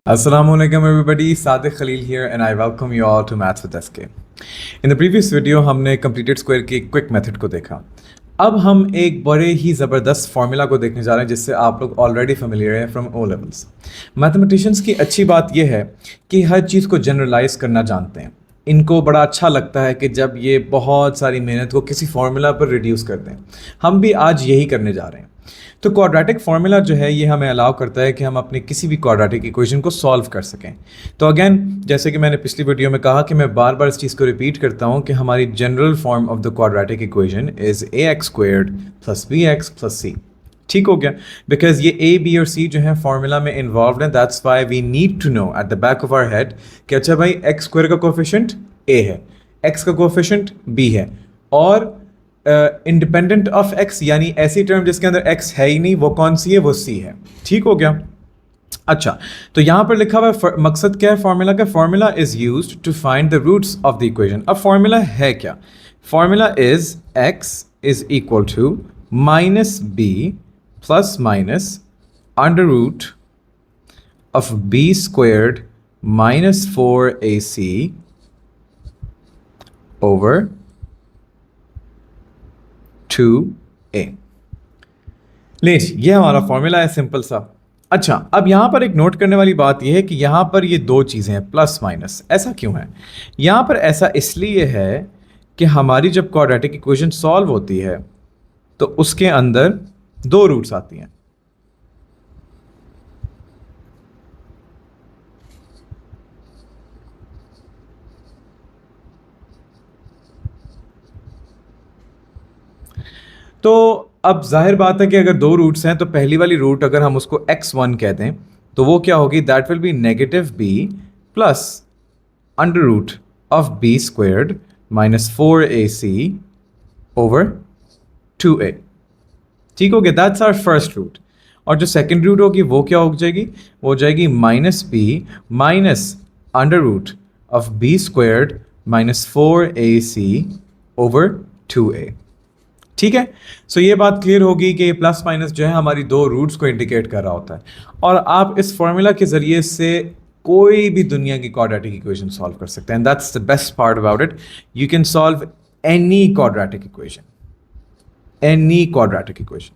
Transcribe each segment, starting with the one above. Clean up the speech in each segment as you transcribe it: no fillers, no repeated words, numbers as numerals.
Assalamualaikum everybody, Sadiq Khalil here and I welcome you all to Maths with SK. In the previous video हमने completed square की quick method को देखा। अब हम एक बड़े ही ज़बरदस्त फार्मूला को देखने जा रहे हैं जिससे आप लोग ऑलरेडी फेमिलियर हैं फ्रॉम ओ लेवल्स। मैथमेटिशियंस की अच्छी बात यह है कि हर चीज़ को जनरलाइज करना जानते हैं। इनको बड़ा अच्छा लगता है कि जब ये बहुत सारी मेहनत को किसी फार्मूला पर रिड्यूस कर दें। हम भी आज यही करने जा रहे हैं। तो क्वाड्रेटिक फार्मूला जो है ये हमें अलाउ करता है कि हम अपनी किसी भी क्वाड्रेटिक इक्वेशन को सॉल्व कर सकें। तो अगेन जैसे कि मैंने पिछली वीडियो में कहा कि मैं बार बार इस चीज़ को रिपीट करता हूँ कि हमारी general form of the quadratic equation is ax² + bx + c। ठीक हो गया, बिकॉज ये a, b और c जो है फार्मूला में इन्वॉल्व है। That's why we need to know at the back of our head कि अच्छा भाई x² का कोफिशिएंट a है, x का कोफिशिएंट b है और इंडिपेंडेंट ऑफ x यानी ऐसी टर्म जिसके अंदर x है ही नहीं, वो कौन सी है? वो c है। ठीक हो गया। अच्छा, तो यहां पर लिखा हुआ है मकसद क्या है फार्मूला का? Formula is used to find the roots of the equation. अब फार्मूला है क्या? Formula is x is equal to -b plus minus √ of b² - 4ac over 2a। ले जी, ये हमारा फॉर्मूला है सिंपल सा। अच्छा, अब यहां पर एक नोट करने वाली बात यह है कि यहां पर ये दो चीज़ें हैं प्लस माइनस। ऐसा क्यों है? यहां पर ऐसा इसलिए है कि हमारी जब क्वाड्रेटिक इक्वेशन सॉल्व होती है तो उसके अंदर दो रूट्स आती हैं। तो अब जाहिर बात है कि अगर दो रूट्स हैं तो पहली वाली रूट अगर हम उसको x1 कह दें तो वो क्या होगी? That will be -b plus √ of b² - 4ac over 2a। ठीक हो गया, दैट्स आवर फर्स्ट रूट। और जो सेकंड रूट होगी वो क्या हो जाएगी? वो हो जाएगी -b minus √ of b² - 4ac over 2a। ठीक है, सो ये बात क्लियर होगी कि प्लस माइनस जो है हमारी दो रूट्स को इंडिकेट कर रहा होता है। और आप इस फॉर्मूला के जरिए से कोई भी दुनिया की क्वाड्रेटिक इक्वेशन सॉल्व कर सकते हैं। That's the best part about it. You can solve any quadratic equation, any quadratic equation.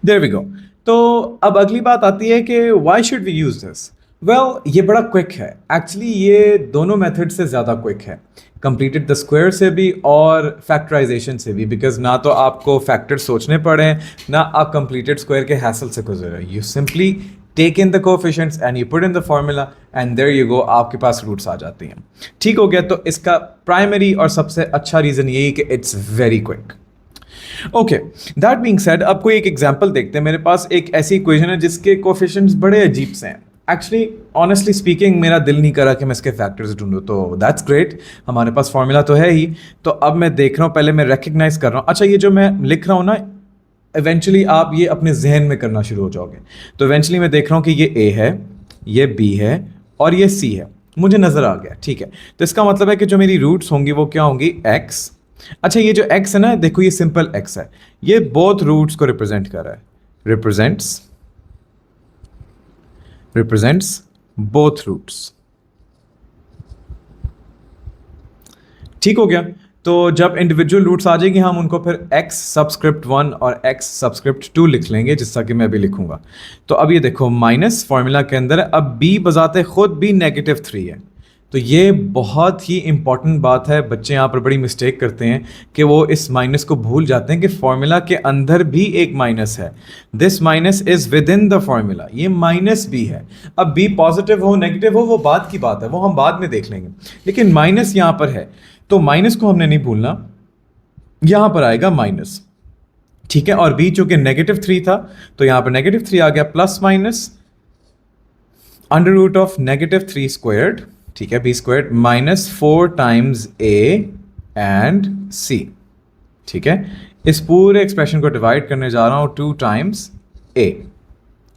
There we go. तो अब अगली बात आती है कि why should we use this? Well, ये बड़ा क्विक है। एक्चुअली ये दोनों मेथड से ज़्यादा क्विक है, कंप्लीटेड द स्क्वायर से भी और फैक्टराइजेशन से भी, बिकॉज ना तो आपको फैक्टर सोचने पड़े ना आप कंप्लीटेड स्क्वायर के हैसल से गुजरे। You simply take in the coefficients and you put in the formula and there you go, आपके पास रूट्स आ जाती हैं। ठीक हो गया। तो इसका प्राइमरी और सबसे अच्छा रीज़न यही कि it's very quick. Okay, that being said, अब कोई एक एग्जांपल देखते हैं। मेरे पास एक ऐसी इक्वेशन है जिसके कोफिशिएंट्स बड़े अजीब से हैं। एक्चुअली ऑनेस्टली स्पीकिंग मेरा दिल नहीं करा कि मैं इसके फैक्टर्स ढूंढूं, तो दैट्स ग्रेट, हमारे पास फॉर्मूला तो है ही। तो अब मैं देख रहा हूँ, पहले मैं रिकग्नाइज कर रहा हूँ। अच्छा, ये जो मैं लिख रहा हूँ ना, इवेंचुअली आप ये अपने जहन में करना शुरू हो जाओगे। तो इवेंचुअली मैं देख रहा हूँ कि ये a है, ये b है और ये c है, मुझे नज़र आ गया। ठीक है, तो इसका मतलब है कि जो मेरी रूट्स होंगी वो क्या होंगी? x। अच्छा, ये जो x है ना, देखो ये सिंपल x है, ये बोथ रूट्स को रिप्रेजेंट कर रहा है। represents both roots। ठीक हो गया। तो जब इंडिविजुअल रूट्स आ जाएगी हम उनको फिर x सबस्क्रिप्ट 1 और x सबस्क्रिप्ट 2 लिख लेंगे, जिससा कि मैं अभी लिखूंगा। तो अब ये देखो माइनस फॉर्मूला के अंदर है। अब b बजाते खुद भी -3 है। तो ये बहुत ही इंपॉर्टेंट बात है। बच्चे यहाँ पर बड़ी मिस्टेक करते हैं कि वो इस माइनस को भूल जाते हैं कि फॉर्मूला के अंदर भी एक माइनस है। This minus is with in the formula, ये माइनस b है। अब b पॉजिटिव हो नेगेटिव हो वो बात की बात है, वो हम बाद में देख लेंगे, लेकिन माइनस यहाँ पर है तो माइनस को हमने नहीं भूलना, यहाँ पर आएगा माइनस। ठीक है, और b चूंकि -3 था तो यहाँ पर -3 आ गया, प्लस माइनस √ of -3²। ठीक है, b² - 4 times a and c। ठीक है, इस पूरे एक्सप्रेशन को डिवाइड करने जा रहा हूं 2 times a।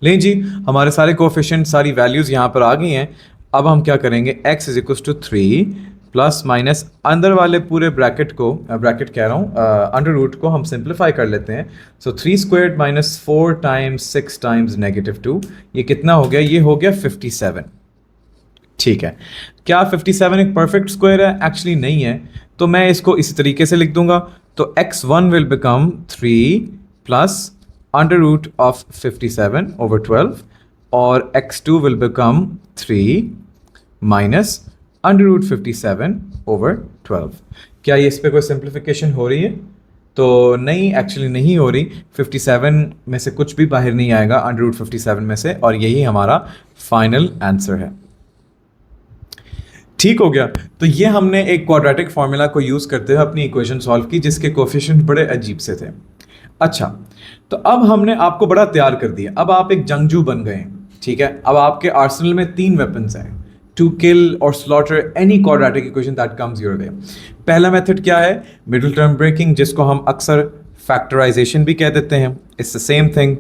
लें जी, हमारे सारे कोफिशिएंट, सारी वैल्यूज यहां पर आ गई हैं। अब हम क्या करेंगे? x = 3 प्लस माइनस अंदर वाले पूरे ब्रैकेट को, ब्रैकेट कह रहा हूँ, अंडर रूट को हम सिंप्लीफाई कर लेते हैं। सो 3 स्क्वायर्ड माइनस 4 टाइम्स 6 टाइम्स -2, ये कितना हो गया? ये हो गया 57। ठीक है, क्या 57 एक परफेक्ट स्क्वायर है? एक्चुअली नहीं है, तो मैं इसको इसी तरीके से लिख दूंगा। तो x1 will become 3 plus under root of 57 over 12 और x2 will become 3 minus under root 57 over 12। क्या ये इस पे कोई सिंप्लीफिकेशन हो रही है? तो नहीं, एक्चुअली नहीं हो रही। 57 में से कुछ भी बाहर नहीं आएगा अंडर रूट 57 में से, और यही हमारा फाइनल आंसर है। ठीक हो गया। तो ये हमने एक क्वाड्रेटिक फार्मूला को यूज़ करते हुए अपनी इक्वेशन सॉल्व की, जिसके कोफिशिएंट बड़े अजीब से थे। अच्छा, तो अब हमने आपको बड़ा तैयार कर दिया। अब आप एक जंगजू बन गए हैं, ठीक है। अब आपके आर्सेनल में 3 वेपन्स हैं टू किल और slaughter any quadratic equation that comes your way. पहला मेथड क्या है? मिडिल टर्म ब्रेकिंग, जिसको हम अक्सर फैक्टराइजेशन भी कह देते हैं। इट्स द सेम थिंग,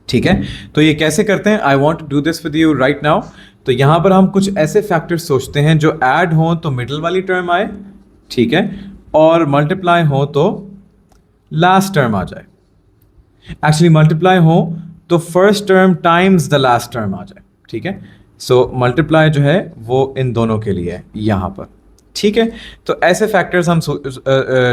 ठीक है। तो ये कैसे करते हैं? I want to do this with you right now. तो यहां पर हम कुछ ऐसे फैक्टर्स सोचते हैं जो ऐड हों तो मिडिल वाली टर्म आए, ठीक है, और मल्टीप्लाई हो तो लास्ट टर्म आ जाए। एक्चुअली मल्टीप्लाई हो तो first term times the last term आ जाए, ठीक है। सो मल्टीप्लाई जो है वो इन दोनों के लिए है यहां पर, ठीक है। तो ऐसे फैक्टर्स हम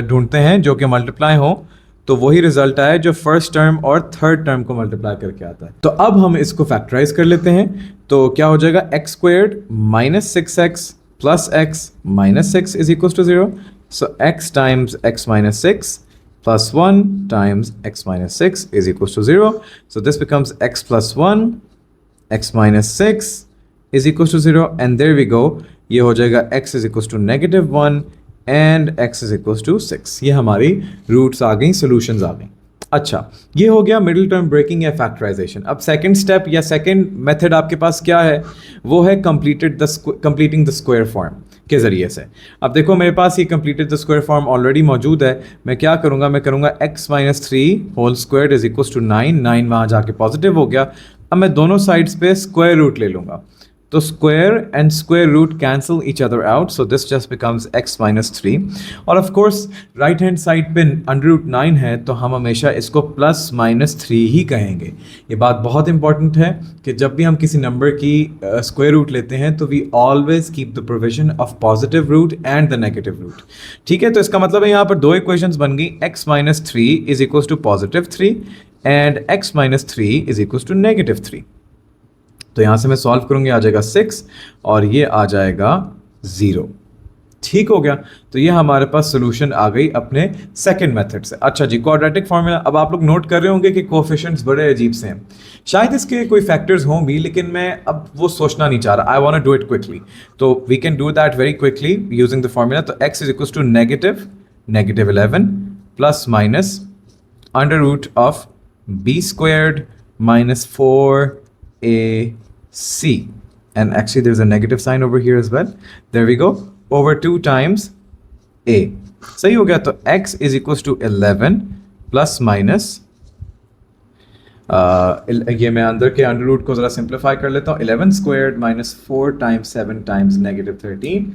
ढूंढते हैं जो कि मल्टीप्लाई हो तो वही रिजल्ट आए जो फर्स्ट टर्म और थर्ड टर्म को मल्टीप्लाई करके आता है। तो अब हम इसको फैक्टराइज कर लेते हैं। तो क्या हो जाएगा? X squared minus 6x plus X minus 6 is equal to 0। So x times x minus 6 plus 1 times x minus 6 is equals to 0. So this becomes x plus 1, x minus 6 is equals to 0, and there we go. ये हो जाएगा x is equals to -1 and x is equals to 6. ये हमारी roots आ गई, solutions आ गई। अच्छा, ये हो गया मिडिल टर्म ब्रेकिंग या फैक्टराइजेशन। अब सेकंड स्टेप या सेकंड मेथड आपके पास क्या है? वो है कंप्लीटिंग द स्क्वायर फॉर्म के ज़रिए से। अब देखो मेरे पास ये completed the square form already मौजूद है। मैं क्या करूँगा? मैं करूँगा x minus 3 whole square is equal to 9। 9 वहाँ जाके पॉजिटिव हो गया। अब मैं दोनों साइड्स पे स्क्वायर रूट ले लूँगा, तो square and square root cancel each other out, so this just becomes x minus 3। और of course right hand side पे अंडर रूट 9 है, तो हम हमेशा इसको प्लस माइनस 3 ही कहेंगे। ये बात बहुत इंपॉर्टेंट है कि जब भी हम किसी नंबर की स्क्वायर रूट लेते हैं तो we always keep the provision of positive root and the negative root, ठीक है। तो इसका मतलब है यहाँ पर 2 इक्वेशंस बन गई, x minus 3 is equal to positive 3 and x minus 3 is equal to negative 3। तो यहाँ से मैं सॉल्व करूँगी, आ जाएगा 6 और ये आ जाएगा 0। ठीक हो गया। तो ये हमारे पास सोल्यूशन आ गई अपने सेकंड मेथड से। अच्छा जी, क्वाड्रेटिक फार्मूला। अब आप लोग नोट कर रहे होंगे कि कोएफिशिएंट्स बड़े अजीब से हैं। शायद इसके कोई फैक्टर्स हों भी, लेकिन मैं अब वो सोचना नहीं चाह रहा। I want to do it quickly, तो we can do that very quickly using the formula. तो x is equal to negative 11 plus minus under root of b squared minus 4ac, and actually there's a negative sign over here as well. There we go, over 2 times a. सही हो गया। तो x is equals to 11 plus minus ये मैं अंदर के under root को जरा सिंप्लीफाई कर लेता हूँ। 11 squared minus 4 times 7 times -13,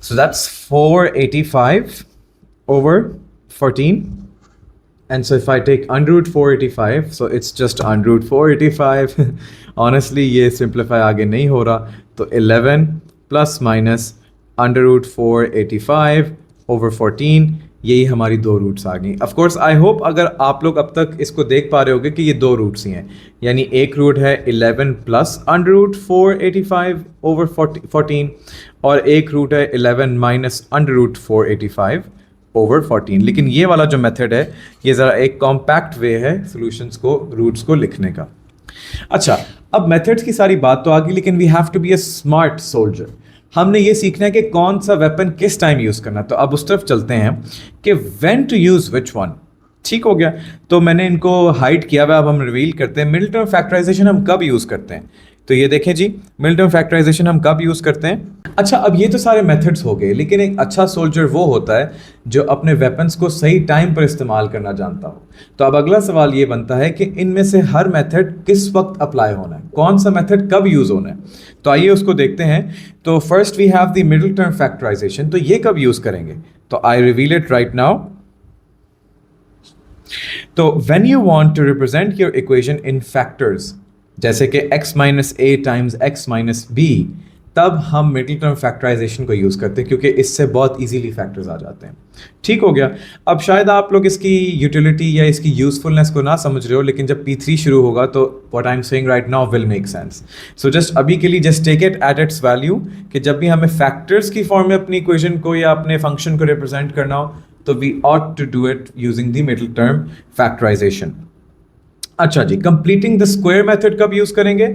so that's 485 over 14. And so if I take under root 485, so it's just under root 485. Honestly, ये simplify आगे नहीं हो रहा। तो 11 plus minus under root 485 over 14, यही हमारी 2 रूट्स आ गई। ऑफ कोर्स आई होप अगर आप लोग अब तक इसको देख पा रहे होगे कि ये 2 रूट्स ही हैं, यानी एक रूट है 11 प्लस अंडर रूट 485 over 14 और एक रूट है 11 माइनस अंडर रूट 485 over 14। लेकिन ये वाला जो मेथड है ये ज़रा एक कॉम्पैक्ट वे है सॉल्यूशंस को, रूट्स को लिखने का। अच्छा, अब मेथड्स की सारी बात तो आ गई, लेकिन we have to be a smart soldier. हमने ये सीखना है कि कौन सा वेपन किस टाइम यूज़ करना। तो अब उस तरफ चलते हैं कि when to use which one. ठीक हो गया। तो मैंने इनको हाइड किया हुआ, अब हम रिवील करते हैं। मिडिल टर्म फैक्टराइजेशन हम कब यूज़ करते हैं? तो ये देखें जी, मिडिल टर्म फैक्टराइजेशन हम कब यूज़ करते हैं? अच्छा, अब ये तो सारे मेथड्स हो गए, लेकिन एक अच्छा सोल्जर वो होता है जो अपने वेपन्स को सही टाइम पर इस्तेमाल करना जानता हो। तो अब अगला सवाल ये बनता है कि इनमें से हर मेथड किस वक्त अप्लाई होना है, कौन सा मेथड कब यूज़ होना है। तो आइए उसको देखते हैं। तो first we have the middle term factorization. तो ये कब यूज़ करेंगे? तो I reveal it right now. तो when you want to represent your equation in factors, जैसे कि x minus a times x minus b, तब हम मिडिल टर्म फैक्टराइजेशन को यूज़ करते हैं, क्योंकि इससे बहुत इजीली फैक्टर्स आ जाते हैं। ठीक हो गया। अब शायद आप लोग इसकी यूटिलिटी या इसकी यूजफुलनेस को ना समझ रहे हो, लेकिन जब P3 शुरू होगा तो what I am saying right now will make sense. So just अभी के लिए just take it at its value कि जब भी हमें फैक्टर्स की फॉर्म में अपनी इक्वेशन को या अपने फंक्शन को रिप्रेजेंट करना हो, तो we ought to do it using the middle term factorisation. अच्छा जी, कंप्लीटिंग द स्क्वायर मेथड कब यूज़ करेंगे?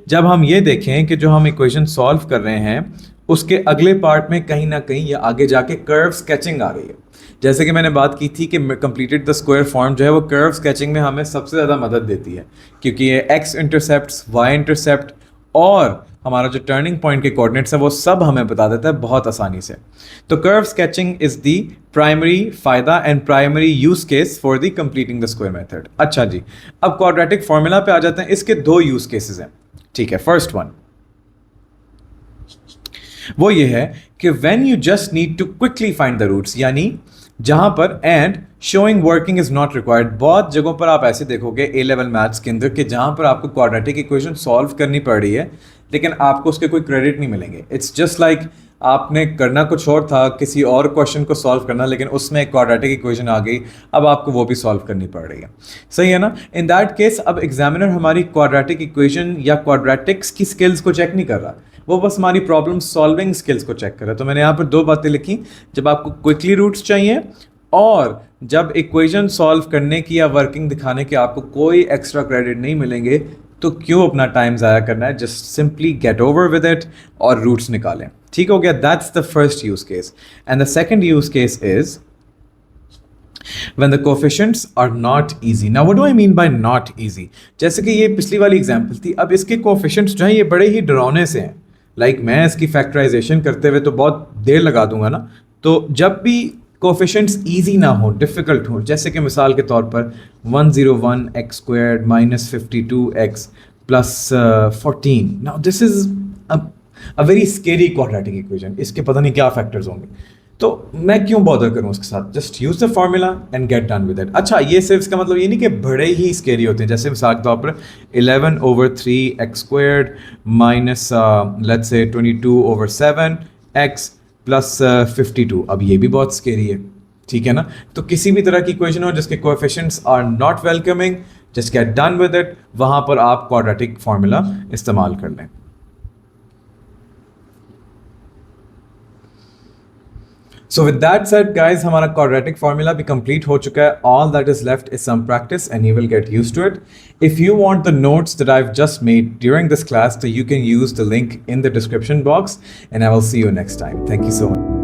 जब हम ये देखें कि जो हम इक्वेशन सॉल्व कर रहे हैं उसके अगले पार्ट में कहीं ना कहीं या आगे जाके कर्व स्केचिंग आ रही है। जैसे कि मैंने बात की थी कि कंप्लीटेड द स्क्वायर फॉर्म जो है वो कर्व स्केचिंग में हमें सबसे ज़्यादा मदद देती है, क्योंकि ये एक्स इंटरसेप्ट, वाई इंटरसेप्ट और हमारा जो टर्निंग पॉइंट के कोऑर्डिनेट्स है वो सब हमें बता देता है बहुत आसानी से। तो curve sketching is the primary फायदा and primary use case for the completing the square method. अच्छा जी, अब क्वाड्रेटिक फॉर्मूला पे आ जाते हैं। इसके दो यूज केसेस हैं। ठीक है, फर्स्ट वन वो ये है कि when you just need to quickly find the roots, यानी जहां पर and showing working is not required. बहुत जगहों पर आप ऐसे देखोगे ए लेवल मैथ्स के अंदर कि जहां पर आपको क्वाड्रेटिक इक्वेशन सॉल्व करनी पड़ रही है, लेकिन आपको उसके कोई क्रेडिट नहीं मिलेंगे। इट्स जस्ट लाइक आपने करना कुछ और था, किसी और क्वेश्चन को सॉल्व करना, लेकिन उसमें एक क्वाड्रेटिक इक्वेशन आ गई, अब आपको वो भी सॉल्व करनी पड़ रही है। सही है ना? इन दैट केस अब एग्जामिनर हमारी क्वाड्रेटिक इक्वेशन या क्वाड्रेटिक्स की स्किल्स को चेक नहीं कर रहा, वो बस हमारी प्रॉब्लम सॉल्विंग स्किल्स को चेक कर रहा है। तो मैंने यहाँ पर दो बातें लिखी, जब आपको क्विकली रूट्स चाहिए और जब इक्वेशन सॉल्व करने की या वर्किंग दिखाने के आपको कोई एक्स्ट्रा क्रेडिट नहीं मिलेंगे, तो क्यों अपना टाइम ज़ाया करना है? Just simply get over with it और रूट्स निकालें। ठीक हो गया? That's the first use case. And the second use case is when the coefficients are not easy. Now what do I mean by not easy? जैसे कि ये पिछली वाली एग्जांपल थी, अब इसके कोएफिशिएंट्स जो हैं ये बड़े ही डरावने से हैं। लाइक मैं इसकी फैक्टराइजेशन करते हुए तो बहुत देर लगा दूंगा ना। तो जब भी कोएफिशिएंट्स इजी ना हो, डिफिकल्ट हो, जैसे कि मिसाल के तौर पर 101 x squared minus 52 x plus 14, now this is a very scary quadratic equation. इसके पता नहीं क्या फैक्टर्स होंगे, तो मैं क्यों बॉदर करूं उसके साथ? Just use the formula and gate done with it. अच्छा, ये सिर्फ इसका मतलब ये नहीं कि बड़े ही स्केरी होते हैं। जैसे मिसाल के तौर पर 11/3 x squared minus let's say 22/7 x plus 52, अब ये भी बहुत स्केरी है। ठीक है ना? तो किसी भी तरह की इक्वेशन हो जिसके coefficients are not welcoming, just get done with it, वहां पर आप क्वाड्रेटिक फॉर्मूला इस्तेमाल कर लें। So with that said guys, हमारा quadratic formula भी complete हो चुका है. All that is left is some practice and you will get used to it. If you want the notes that I've just made during this class, so you can use the link in the description box, and I will see you next time. Thank you so much.